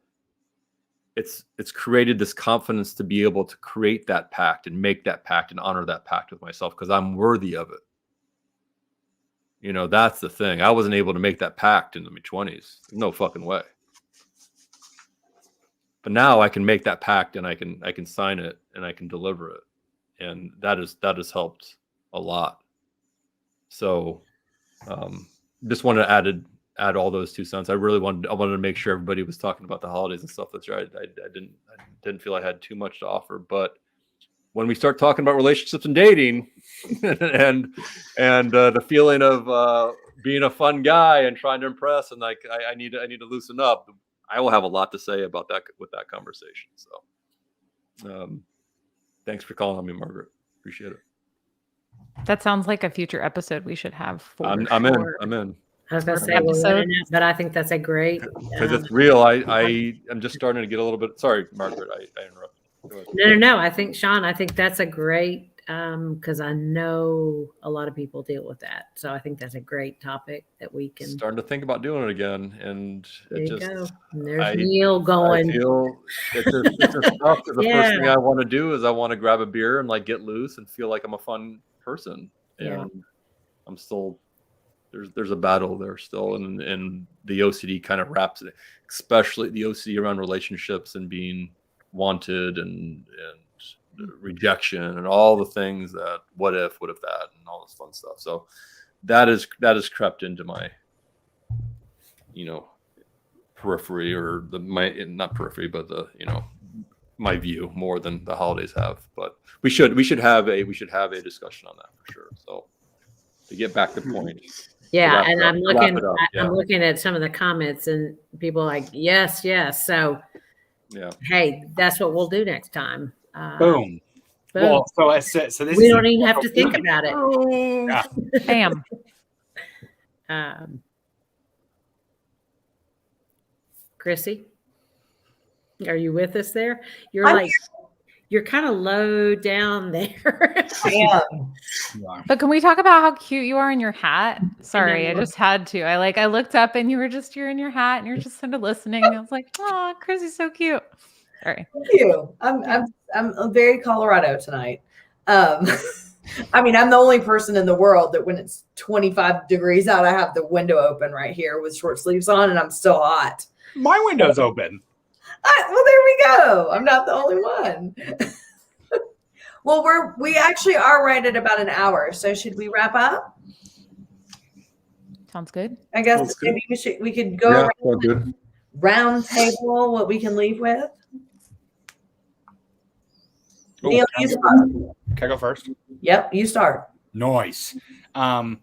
It's created this confidence to be able to create that pact and make that pact and honor that pact with myself because I'm worthy of it. That's the thing. I wasn't able to make that pact in the mid-20s. No fucking way. But now I can make that pact and I can sign it and I can deliver it. And that has helped a lot. So just wanted to add all those 2 cents. I wanted to make sure everybody was talking about the holidays and stuff. That's right. I didn't feel I had too much to offer, but when we start talking about relationships and dating and the feeling of being a fun guy and trying to impress and like I need to loosen up, I will have a lot to say about that with that conversation. So thanks for calling on me, Margaret. Appreciate it. That sounds like a future episode we should have for I'm in. I was going to say, but I think that's a great. Because it's real. I'm just starting to get a little bit. Sorry, Margaret, I interrupted. No. I think, Sean, that's a great, because I know a lot of people deal with that. So I think that's a great topic that we can. Starting to think about doing it again. And there you go. And there's Neil going. I feel it's just tough. The first thing I want to do is I want to grab a beer and like get loose and feel like I'm a fun person. And I'm still. There's a battle there still, and the OCD kind of wraps it, especially the OCD around relationships and being wanted and rejection and all the things that what if that and all this fun stuff. So that is crept into my periphery or not periphery, but my view more than the holidays have. But we should have a discussion on that for sure. So to get back to point. Yeah, and I'm looking at some of the comments and people are like, yes. So, hey, that's what we'll do next time. Boom. Well, so this we don't even have to think about it. Yeah. Bam. Chrissy, are you with us there? You're kind of low down there. Yeah. But can we talk about how cute you are in your hat? Sorry, I just had to. I looked up and you're in your hat and you're just kind of listening. I was like, oh, Chrissy's so cute. Sorry. Thank you. I'm very Colorado tonight. I'm the only person in the world that when it's 25 degrees out, I have the window open right here with short sleeves on and I'm still hot. My window's open. Well, there we go. I'm not the only one. Well, we actually are right at about an hour. So should we wrap up? Sounds good. I guess maybe we could go around round table what we can leave with. Ooh, Neil, you start. Can I go first? Yep, you start. Nice. I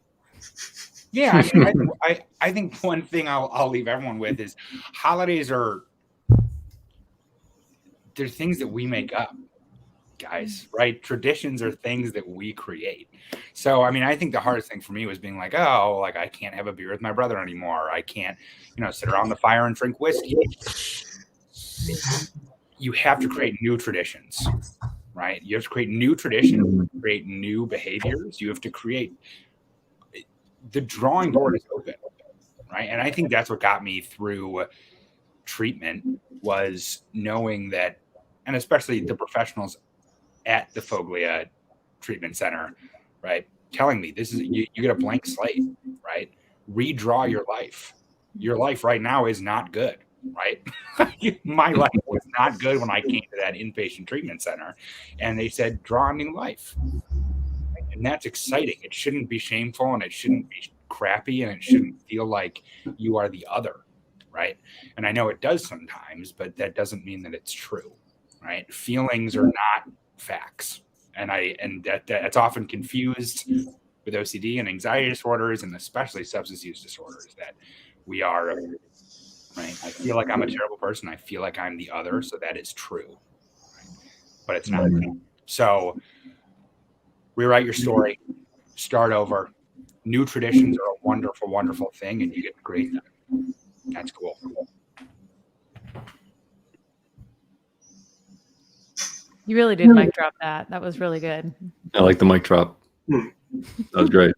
think one thing I'll leave everyone with is holidays they're things that we make up, guys, right? Traditions are things that we create. So, I think the hardest thing for me was being like, I can't have a beer with my brother anymore. I can't, sit around the fire and drink whiskey. You have to create new traditions, right? You have to create new traditions, create new behaviors. You have to create the drawing board is open, right? And I think that's what got me through treatment was knowing that, and especially the professionals at the Foglia treatment center, right? Telling me this is, you get a blank slate, right? Redraw your life. Your life right now is not good, right? My life was not good when I came to that inpatient treatment center, and they said, draw a new life. And that's exciting. It shouldn't be shameful, and it shouldn't be crappy, and it shouldn't feel like you are the other, right? And I know it does sometimes, but that doesn't mean that it's true, right? Feelings are not facts. And that's often confused with OCD and anxiety disorders, and especially substance use disorders, that we are, right? I feel like I'm a terrible person. I feel like I'm the other. So that is true, right? But it's not. So rewrite your story, start over. New traditions are a wonderful, wonderful thing, and you get to create them. That's cool. You really did mic drop that. That was really good. I like the mic drop. That was great.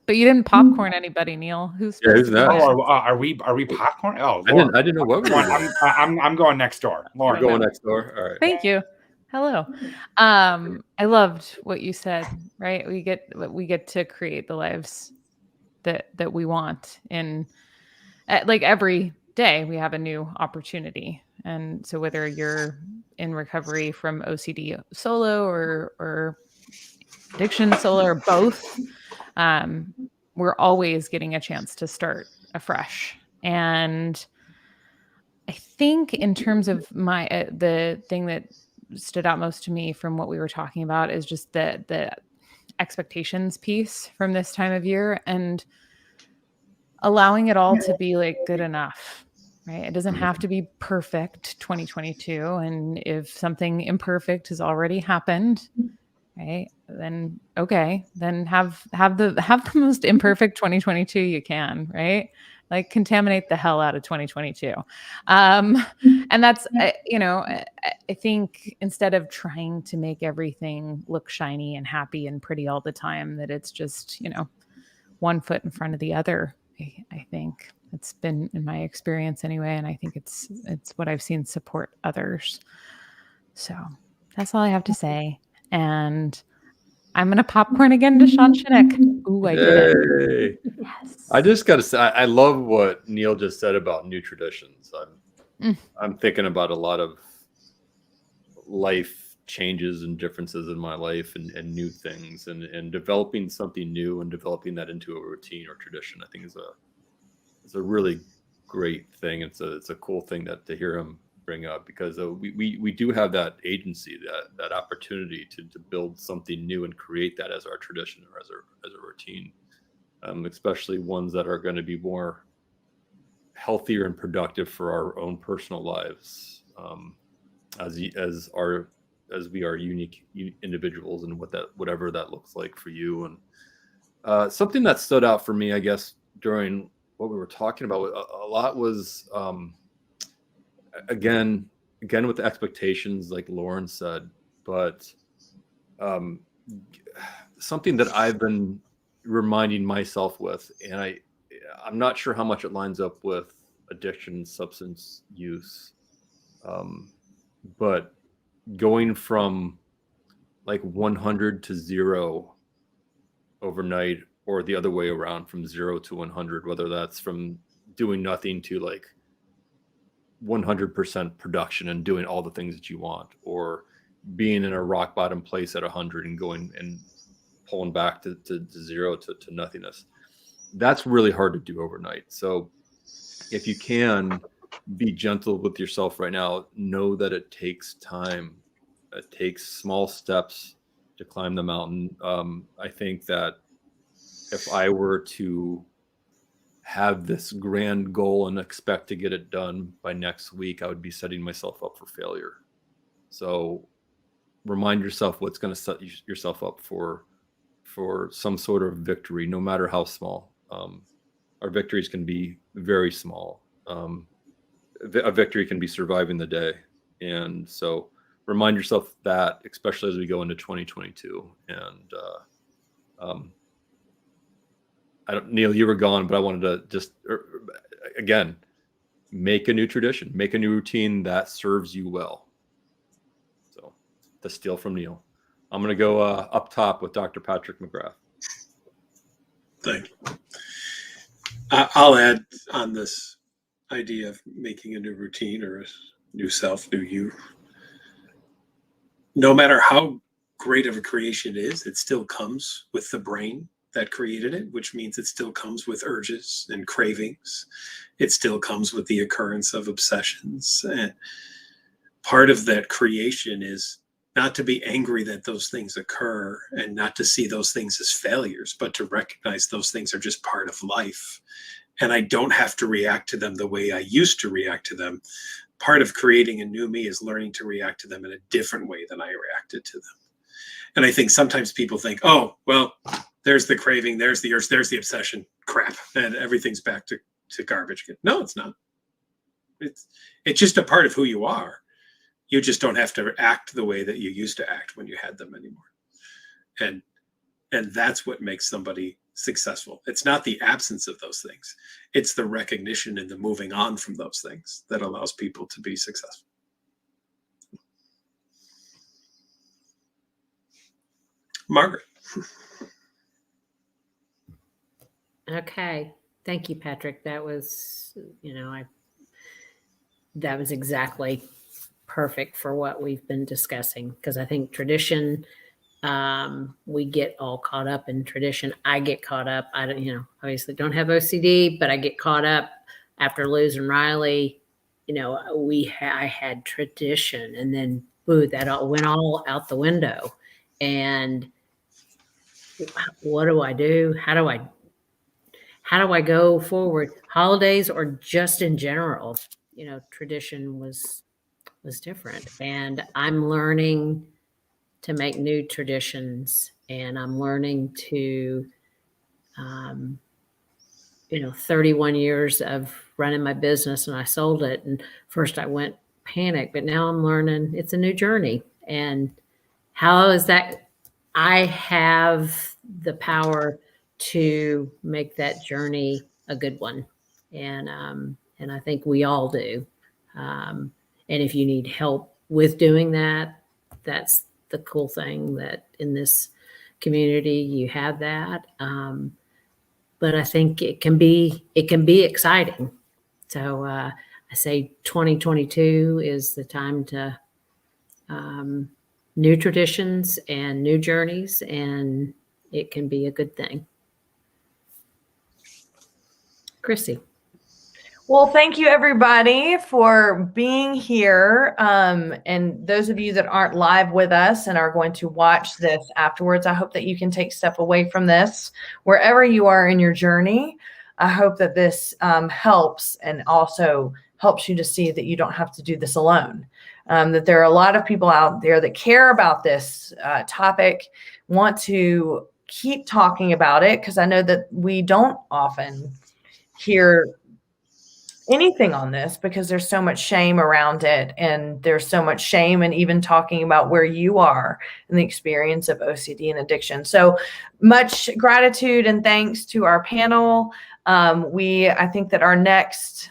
But you didn't popcorn anybody, Neil. Who's who's that? Oh, are we popcorn? Oh, I didn't know what we were doing. I'm going next door. Lauren, We're going next door. All right. Thank you. Hello. I loved what you said, right? We get to create the lives that we want, and like every day we have a new opportunity. And so whether you're in recovery from OCD solo or addiction solo or both, we're always getting a chance to start afresh. And I think in terms of my the thing that stood out most to me from what we were talking about is just the expectations piece from this time of year, and allowing it all to be like good enough, right? It doesn't have to be perfect 2022. And if something imperfect has already happened, right, then okay, then have the most imperfect 2022 you can, right? Like contaminate the hell out of 2022. And that's, I think instead of trying to make everything look shiny and happy and pretty all the time, that it's just, one foot in front of the other. I think it's been in my experience anyway. And I think it's what I've seen support others. So that's all I have to say. And I'm going to popcorn again to Sean Shinnick. Ooh, I did it. Yes. I just got to say, I love what Neil just said about new traditions. I'm thinking about a lot of life changes and differences in my life and new things, and developing something new and developing that into a routine or tradition, I think is a really great thing. It's a cool thing to hear him bring up, because we do have that agency, that opportunity to build something new and create that as our tradition or as a routine, especially ones that are going to be more healthier and productive for our own personal lives, as we are unique individuals, and whatever that looks like for you. And something that stood out for me, I guess, during what we were talking about a lot was, again with the expectations, like Lauren said, but something that I've been reminding myself with, and I'm not sure how much it lines up with addiction and substance use, but going from like 100 to 0 overnight, or the other way around, from 0 to 100, whether that's from doing nothing to like 100% production and doing all the things that you want, or being in a rock bottom place at 100 and going and pulling back to 0 to nothingness. That's really hard to do overnight. So if you can be gentle with yourself right now, know that it takes time. It takes small steps to climb the mountain. I think that if I were to have this grand goal and expect to get it done by next week, I would be setting myself up for failure. So remind yourself what's going to set yourself up for some sort of victory, no matter how small. Our victories can be very small. A victory can be surviving the day. And so remind yourself that, especially as we go into 2022. And Neil, you were gone, but I wanted to just, again, make a new tradition, make a new routine that serves you well. So to steal from Neil. I'm going to go up top with Dr. Patrick McGrath. Thank you. I'll add on this idea of making a new routine or a new self, new you. No matter how great of a creation it is, it still comes with the brain that created it, which means it still comes with urges and cravings. It still comes with the occurrence of obsessions. And part of that creation is not to be angry that those things occur and not to see those things as failures, but to recognize those things are just part of life. And I don't have to react to them the way I used to react to them. Part of creating a new me is learning to react to them in a different way than I reacted to them. And I think sometimes people think, oh, well, there's the craving, there's the urge, there's the obsession, crap, and everything's back to garbage again. No, it's not. It's just a part of who you are. You just don't have to act the way that you used to act when you had them anymore. And that's what makes somebody successful. It's not the absence of those things. It's the recognition and the moving on from those things that allows people to be successful. Margaret. Okay. Thank you, Patrick. That was, that was exactly perfect for what we've been discussing, because I think tradition, we get all caught up in tradition. I get caught up. I don't, obviously don't have OCD, but I get caught up after losing Riley. I had tradition, and then that all went all out the window. And what do I do? How do I go forward? Holidays or just in general, tradition was different, and I'm learning to make new traditions, and I'm learning to, 31 years of running my business, and I sold it. And first I went panic, but now I'm learning it's a new journey. And how is that? I have the power to make that journey a good one. And I think we all do. And if you need help with doing that, that's the cool thing, that in this community you have that. But I think it can be exciting. So I say 2022 is the time to new traditions and new journeys, and it can be a good thing. Chrissy. Well, thank you everybody for being here. And those of you that aren't live with us and are going to watch this afterwards, I hope that you can take stuff away from this wherever you are in your journey. I hope that this helps, and also helps you to see that you don't have to do this alone. That there are a lot of people out there that care about this topic, want to keep talking about it, because I know that we don't often hear anything on this because there's so much shame around it, and there's so much shame in even talking about where you are in the experience of OCD and addiction. So much gratitude and thanks to our panel. I think that our next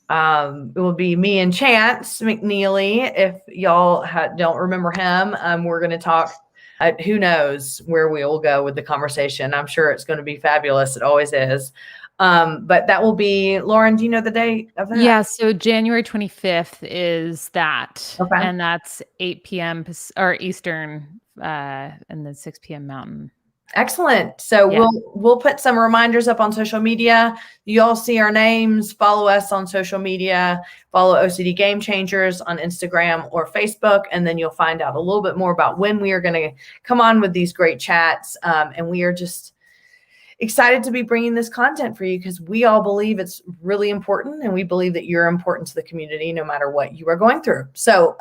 it will be me and Chance McNeely. If y'all don't remember him, we're going to talk. Who knows where we will go with the conversation? I'm sure it's going to be fabulous. It always is. But that will be, Lauren, do you know the date of that? Yeah, so January 25th is that. Okay. And that's 8 p.m. or Eastern, and then 6 p.m. Mountain. Excellent. So Yeah. we'll put some reminders up on social media. You all see our names, follow us on social media, follow OCD Gamechangers on Instagram or Facebook, and then you'll find out a little bit more about when we are going to come on with these great chats. And we are just excited to be bringing this content for you, because we all believe it's really important, and we believe that you're important to the community no matter what you are going through. So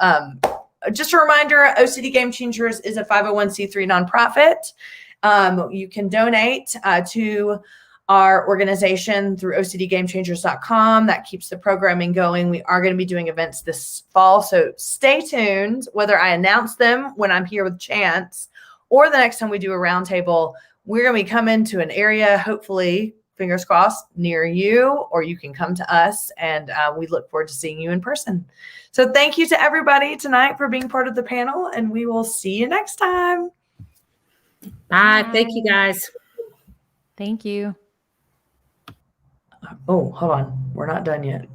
just a reminder, OCD Gamechangers is a 501c3 nonprofit. You can donate to our organization through OCDGamechangers.com. That keeps the programming going. We are going to be doing events this fall, so stay tuned. Whether I announce them when I'm here with Chance or the next time we do a roundtable, we're going to be coming to an area, hopefully fingers crossed, near you, or you can come to us, and we look forward to seeing you in person. So thank you to everybody tonight for being part of the panel, and we will see you next time. Bye. Thank you, guys. Thank you. Oh, hold on. We're not done yet.